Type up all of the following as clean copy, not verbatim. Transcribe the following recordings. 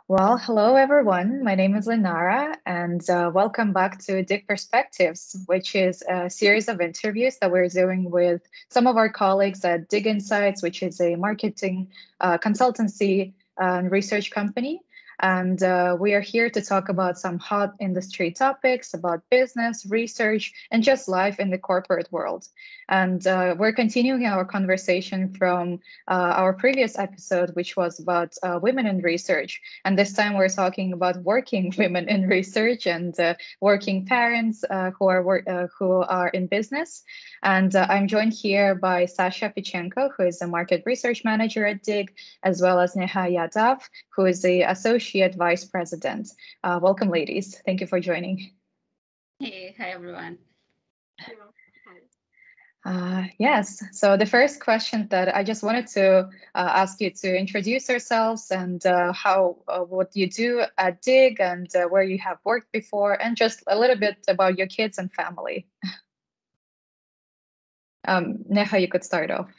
Well, hello everyone. My name is Lenara, and welcome back to Dig Perspectives, which is a series of interviews that we're doing with some of our colleagues at Dig Insights, which is a marketing consultancy and research company. And we are here to talk about some hot industry topics about business, research, and just life in the corporate world. And we're continuing our conversation from our previous episode, which was about women in research. And this time we're talking about working women in research and working parents who are in business. And I'm joined here by Sasha Pitchenko, who is a market research manager at Dig, as well as Neha Yadav, who is the associate vice president. Welcome, ladies. Thank you for joining. Hey, hi everyone. You know, hi. Yes. So the first question that I just wanted to ask you to introduce yourselves and what you do at Dig and where you have worked before, and just a little bit about your kids and family. Neha, you could start off.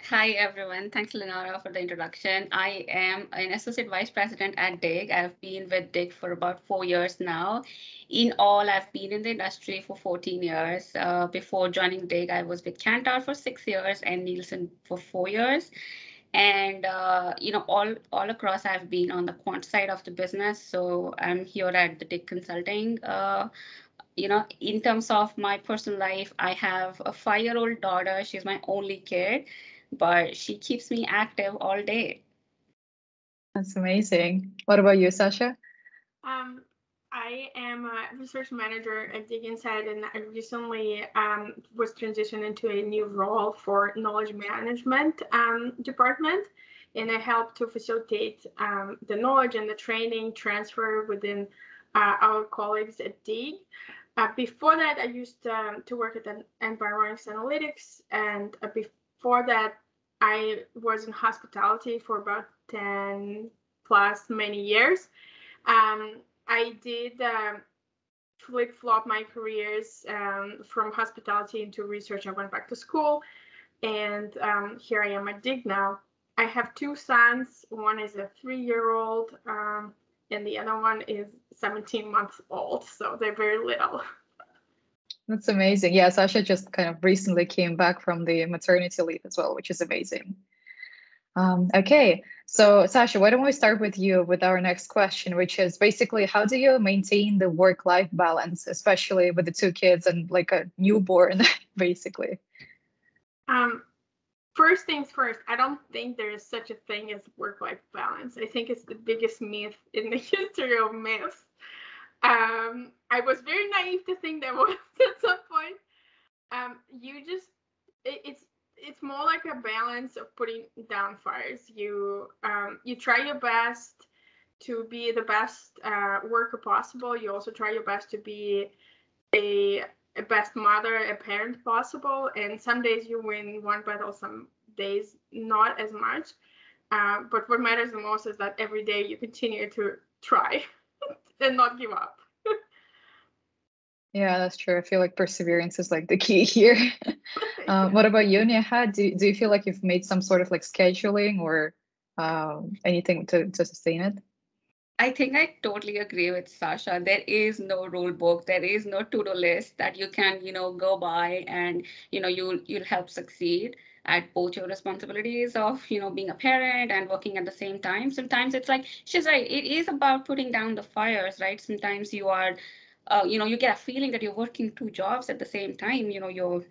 Hi everyone. Thanks, Lenara, for the introduction. I am an associate vice president at DIG. I've been with DIG for about 4 years now. In all, I've been in the industry for 14 years. Before joining DIG, I was with Kantar for 6 years and Nielsen for 4 years. And all across, I've been on the quant side of the business. So I'm here at the DIG Consulting. In terms of my personal life, I have a 5-year-old daughter. She's my only kid, but she keeps me active all day. That's amazing. What about you, Sasha? Um, I am a research manager at Dig Insight, and I recently was transitioned into a new role for knowledge management department, and I help to facilitate the knowledge and the training transfer within our colleagues at Dig. Before that, I used to work at an environmental analytics, and before that, I was in hospitality for about 10 plus many years. I did flip flop my careers from hospitality into research. I went back to school, and here I am at Dig now. I have two sons. One is a 3-year-old, and the other one is 17 months old. So they're very little. That's amazing. Yeah, Sasha just kind of recently came back from the maternity leave as well, which is amazing. Okay, so Sasha, why don't we start with you with our next question, which is basically how do you maintain the work-life balance, especially with the two kids and like a newborn, basically? Um, First things first, I don't think there is such a thing as work-life balance. I think it's the biggest myth in the history of myths. I was very naive to think there was at some point. You just it's more like a balance of putting down fires. You try your best to be the best worker possible. You also try your best to be a, a best mother, a parent possible. And some days you win one battle, some days not as much. But what matters the most is that every day you continue to try and not give up. Yeah, that's true. I feel like perseverance is like the key here. What about you, Neha? Do you feel like you've made some sort of like scheduling or anything to sustain it? I think I totally agree with Sasha. There is no rule book. There is no to-do list that you can, go by and, you'll help succeed at both your responsibilities of, being a parent and working at the same time. Sometimes it's like she's right. It is about putting down the fires, right? Sometimes you get a feeling that you're working two jobs at the same time. Your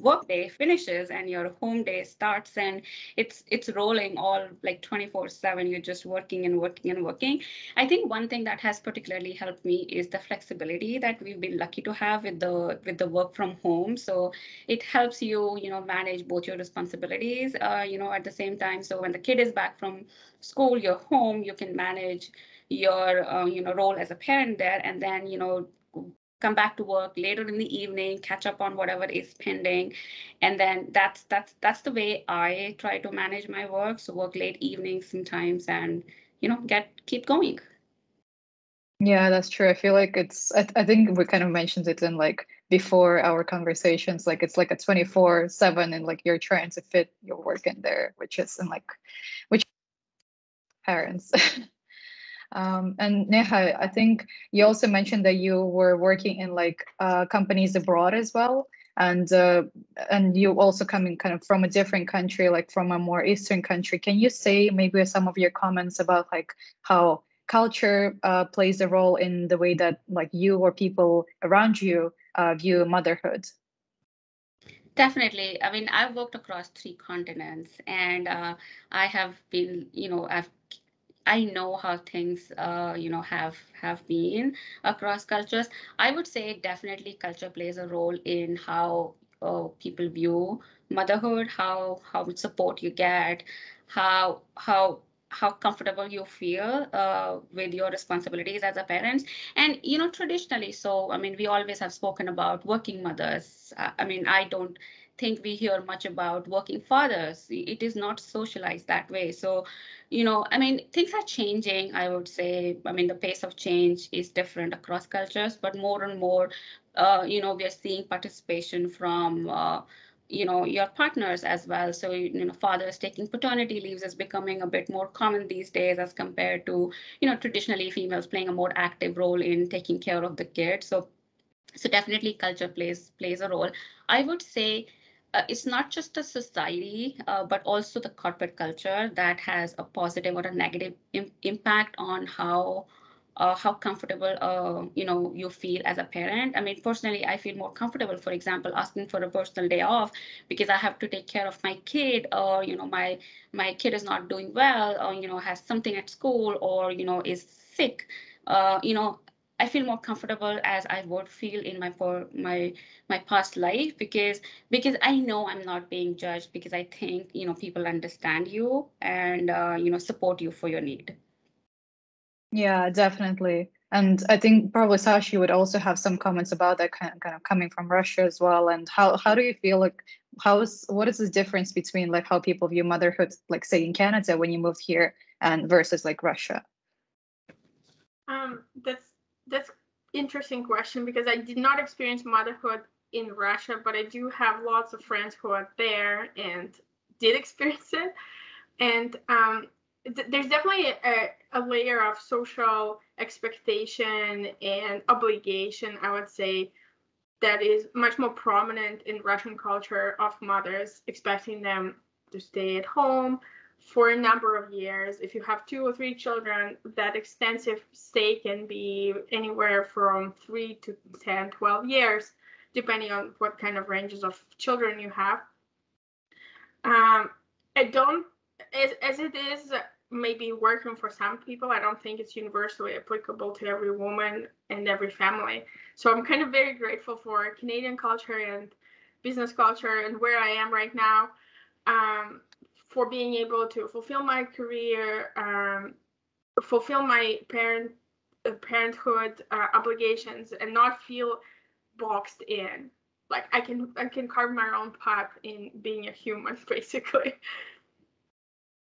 work day finishes and your home day starts, and it's rolling all like 24/7. You're just working and working and working. I think one thing that has particularly helped me is the flexibility that we've been lucky to have with the work from home. So it helps you, manage both your responsibilities, at the same time. So when the kid is back from school, you're home, you can manage your, role as a parent there, and then, come back to work later in the evening, catch up on whatever is pending. And then that's the way I try to manage my work. So work late evenings sometimes and, get keep going. Yeah, that's true. I feel like I think we kind of mentioned it in like before our conversations, like it's like a 24/7 and like you're trying to fit your work in there, which is and like, which parents. And Neha, I think you also mentioned that you were working in like companies abroad as well, and you also coming kind of from a different country, like from a more Eastern country. Can you say maybe some of your comments about like how culture plays a role in the way that like you or people around you view motherhood? Definitely. I mean, I've worked across three continents, and I have been, I know how things, have been across cultures. I would say definitely culture plays a role in how people view motherhood, how much support you get, how comfortable you feel with your responsibilities as a parent. And traditionally, so I mean, we always have spoken about working mothers. I mean, I don't think we hear much about working fathers. It is not socialized that way. So I mean, things are changing, I would say. I mean, the pace of change is different across cultures, but more and more, we are seeing participation from, your partners as well. So, fathers taking paternity leaves is becoming a bit more common these days as compared to, traditionally females playing a more active role in taking care of the kids. So definitely culture plays a role. I would say it's not just a society, but also the corporate culture that has a positive or a negative impact on how comfortable you feel as a parent. I mean, personally, I feel more comfortable, for example, asking for a personal day off because I have to take care of my kid, or my kid is not doing well, or has something at school, or is sick. I feel more comfortable as I would feel in my past life, because I know I'm not being judged, because I think people understand you and support you for your need. Yeah, definitely. And I think probably Sashi would also have some comments about that kind of coming from Russia as well. And how do you feel like what is the difference between like how people view motherhood, like say in Canada when you moved here and versus like Russia? That's interesting question because I did not experience motherhood in Russia, but I do have lots of friends who are there and did experience it. And there's definitely a layer of social expectation and obligation, I would say, that is much more prominent in Russian culture, of mothers expecting them to stay at home for a number of years. If you have 2 or 3 children, that extensive stay can be anywhere from 3 to 10, 12 years, depending on what kind of ranges of children you have. Um, I don't, as it is maybe working for some people, I don't think it's universally applicable to every woman and every family. So I'm kind of very grateful for Canadian culture and business culture and where I am right now, for being able to fulfill my career, fulfill my parenthood obligations, and not feel boxed in. Like I can carve my own path in being a human, basically.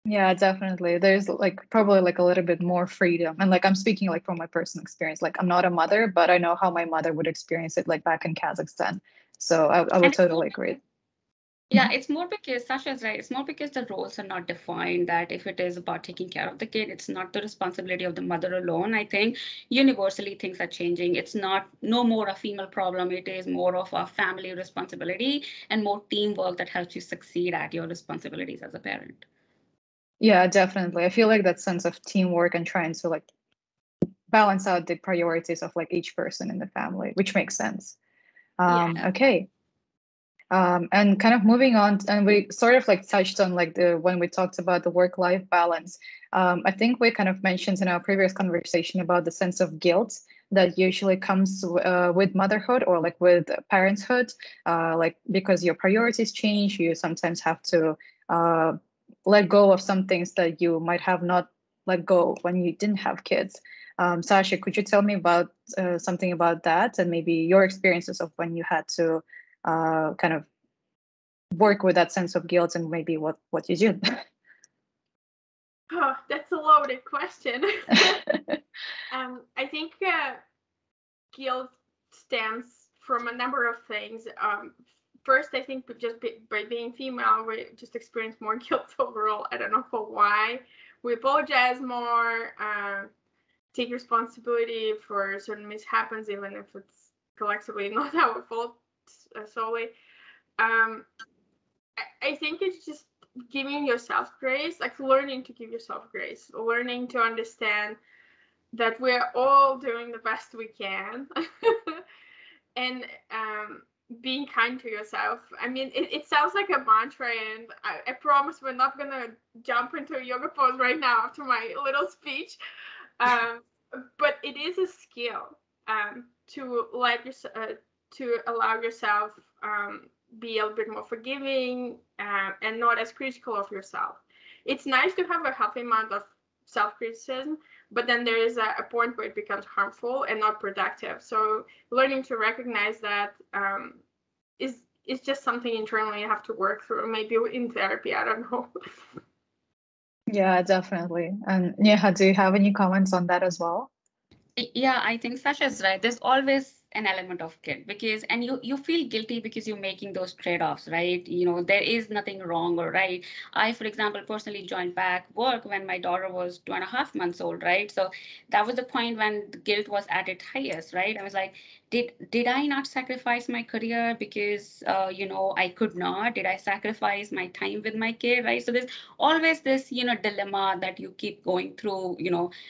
Yeah, definitely. There's like probably like a little bit more freedom. And like I'm speaking like from my personal experience. Like I'm not a mother, but I know how my mother would experience it like back in Kazakhstan. So I would And it's more totally agree. Yeah, it's more because Sasha's right. It's more because the roles are not defined. That if it is about taking care of the kid, it's not the responsibility of the mother alone. I think universally things are changing. It's not no more a female problem. It is more of a family responsibility and more teamwork that helps you succeed at your responsibilities as a parent. Yeah, definitely. I feel like that sense of teamwork and trying to like balance out the priorities of like each person in the family, which makes sense. Yes. Yeah. Okay. And kind of moving on, and we sort of like touched on like the when we talked about the work-life balance. I think we kind of mentioned in our previous conversation about the sense of guilt that usually comes with motherhood or like with parenthood, like because your priorities change, you sometimes have to uh, let go of some things that you might have not let go when you didn't have kids. Sasha, could you tell me about something about that and maybe your experiences of when you had to kind of work with that sense of guilt and maybe what you do? Oh, that's a loaded question. I think guilt stems from a number of things. First, I think by being female, we just experience more guilt overall. I don't know for why. we apologize more, take responsibility for certain mishaps, even if it's collectively not our fault solely. Um, I think it's just giving yourself grace, like learning to give yourself grace, learning to understand that we're all doing the best we can. And being kind to yourself. I mean, it sounds like a mantra, and I promise we're not gonna jump into a yoga pose right now after my little speech. Um, but it is a skill, to to allow yourself, be a little bit more forgiving, and not as critical of yourself. It's nice to have a healthy amount of self-criticism, but then there is a point where it becomes harmful and not productive. So learning to recognize that, is just something internally you have to work through, maybe in therapy, I don't know. Yeah, definitely. And Neha, do you have any comments on that as well? Yeah, I think Sasha's right. There's always an element of guilt because, and you feel guilty because you're making those trade-offs, right? There is nothing wrong or right. I, for example, personally joined back work when my daughter was 2.5 months old, right? So that was the point when the guilt was at its highest, right? I was like, did I not sacrifice my career because I could not? Did I sacrifice my time with my kid, right? So there's always this dilemma that you keep going through,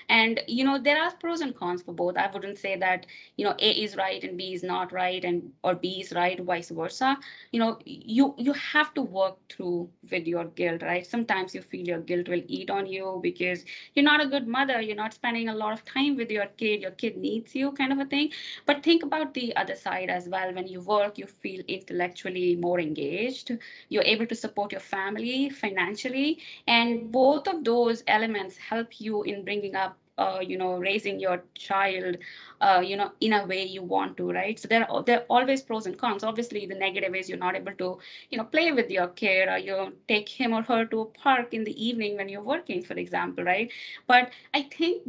and there are pros and cons for both. I wouldn't say that A is right and B is not right, and or B is right, vice versa. You have to work through with your guilt, right? Sometimes you feel your guilt will eat on you because you're not a good mother, you're not spending a lot of time with your kid needs you, kind of a thing. But think about the other side as well. When you work, you feel intellectually more engaged, you're able to support your family financially, and both of those elements help you in bringing up raising your child in a way you want to, right? So there are always pros and cons. Obviously the negative is you're not able to play with your kid, or you take him or her to a park in the evening when you're working, for example, right? But I think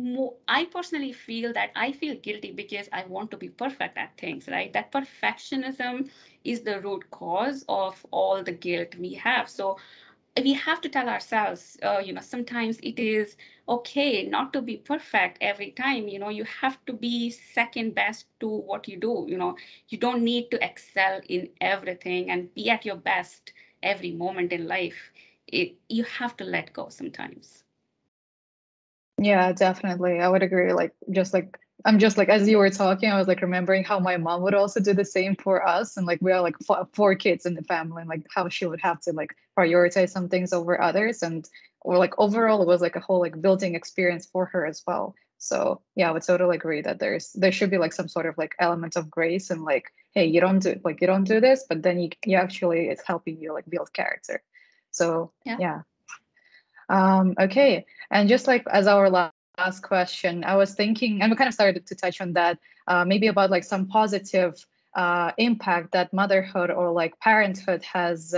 I personally feel that I feel guilty because I want to be perfect at things, right? That perfectionism is the root cause of all the guilt we have. So we have to tell ourselves, sometimes it is okay not to be perfect every time. You have to be second best to what you do. You don't need to excel in everything and be at your best every moment in life. You have to let go sometimes. Yeah, definitely. I would agree. I'm just like, as you were talking, I was like remembering how my mom would also do the same for us. And like, we are like four kids in the family, and like how she would have to like prioritize some things over others. And or like overall, it was like a whole like building experience for her as well. So yeah, I would totally agree that there should be like some sort of like element of grace and like, hey, you don't do this, but then you actually it's helping you like build character. So Yeah. yeah. Okay. And just like as our last question, I was thinking, and we kind of started to touch on that, maybe about like some positive impact that motherhood or like parenthood has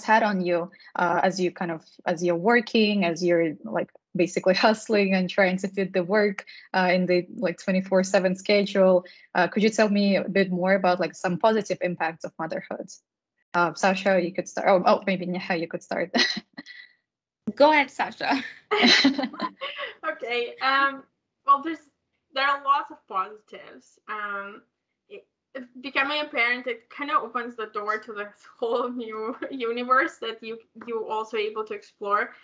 had on you as you kind of as you're working, as you're like basically hustling and trying to fit the work in the like 24/7 schedule. Could you tell me a bit more about like some positive impacts of motherhood? Sasha, you could start. Oh, maybe Neha, you could start. Go ahead, Sasha. Okay. Well, there are lots of positives. It, Becoming a parent, it kind of opens the door to this whole new universe that you also able to explore.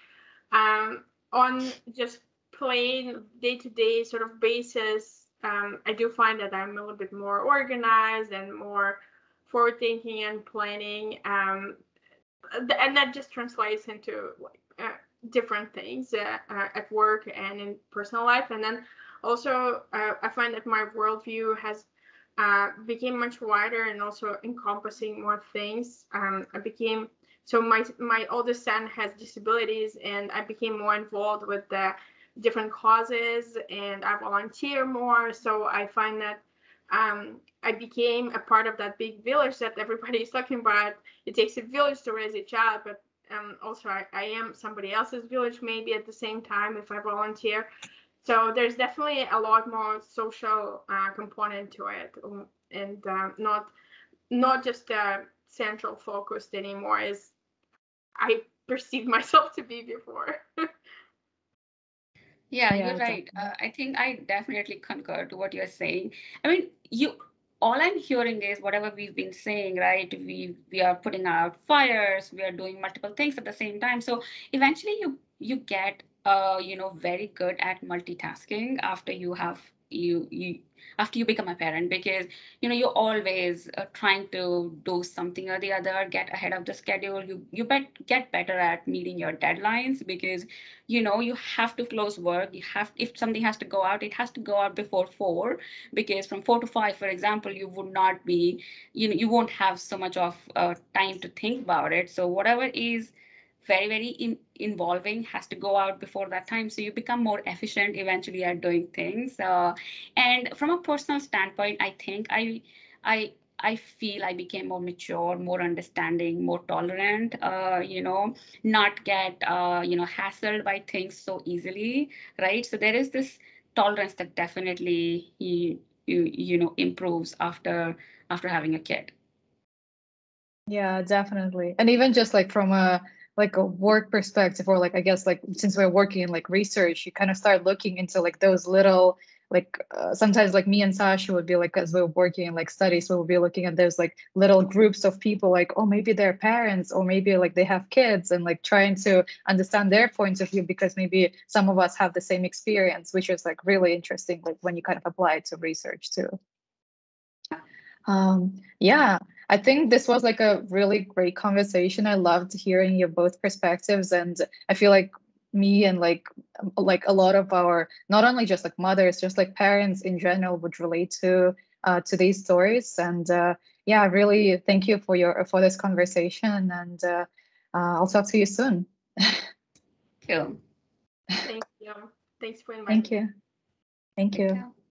On just plain day-to-day sort of basis, I do find that I'm a little bit more organized and more forward thinking and planning. And that just translates into like different things at work and in personal life. And then also I find that my worldview has became much wider and also encompassing more things. I became so my oldest son has disabilities, and I became more involved with the different causes, and I volunteer more. So I find that I became a part of that big village that everybody is talking about. It takes a village to raise a child, but also I am somebody else's village maybe at the same time if I volunteer. So there's definitely a lot more social component to it, and not just central focused anymore as I perceived myself to be before. Yeah, you're Yeah, right. definitely. I think I definitely concur to what you're saying. I mean, all I'm hearing is whatever we've been saying, right? We are putting out fires, we are doing multiple things at the same time. So eventually you get very good at multitasking after you after you become a parent, because you're always trying to do something or the other, get ahead of the schedule. Get better at meeting your deadlines, because you have to close work. You have, if something has to go out, it has to go out before 4, because from 4 to 5, for example, you would not be, you won't have so much of time to think about it. So whatever is very involving has to go out before that time, so you become more efficient eventually at doing things. And from a personal standpoint, I think I feel I became more mature, more understanding, more tolerant, not get hassled by things so easily, right? So there is this tolerance that definitely improves after having a kid. Yeah, definitely. And even just like from a work perspective, or like I guess like since we're working in like research, you kind of start looking into like those little sometimes like me and Sasha would be like, as we're working in like studies, we will be looking at those like little groups of people, like, oh, maybe they're parents, or maybe like they have kids, and like trying to understand their points of view, because maybe some of us have the same experience, which is like really interesting, like when you kind of apply it to research too. Yeah, I think this was like a really great conversation. I loved hearing your both perspectives, and I feel like me and like a lot of our, not only just like mothers, just like parents in general, would relate to these stories. And yeah, really thank you for your for this conversation, and I'll talk to you soon. Cool. Thank you. Thanks for inviting Thank me. you. Thank Thank you. you.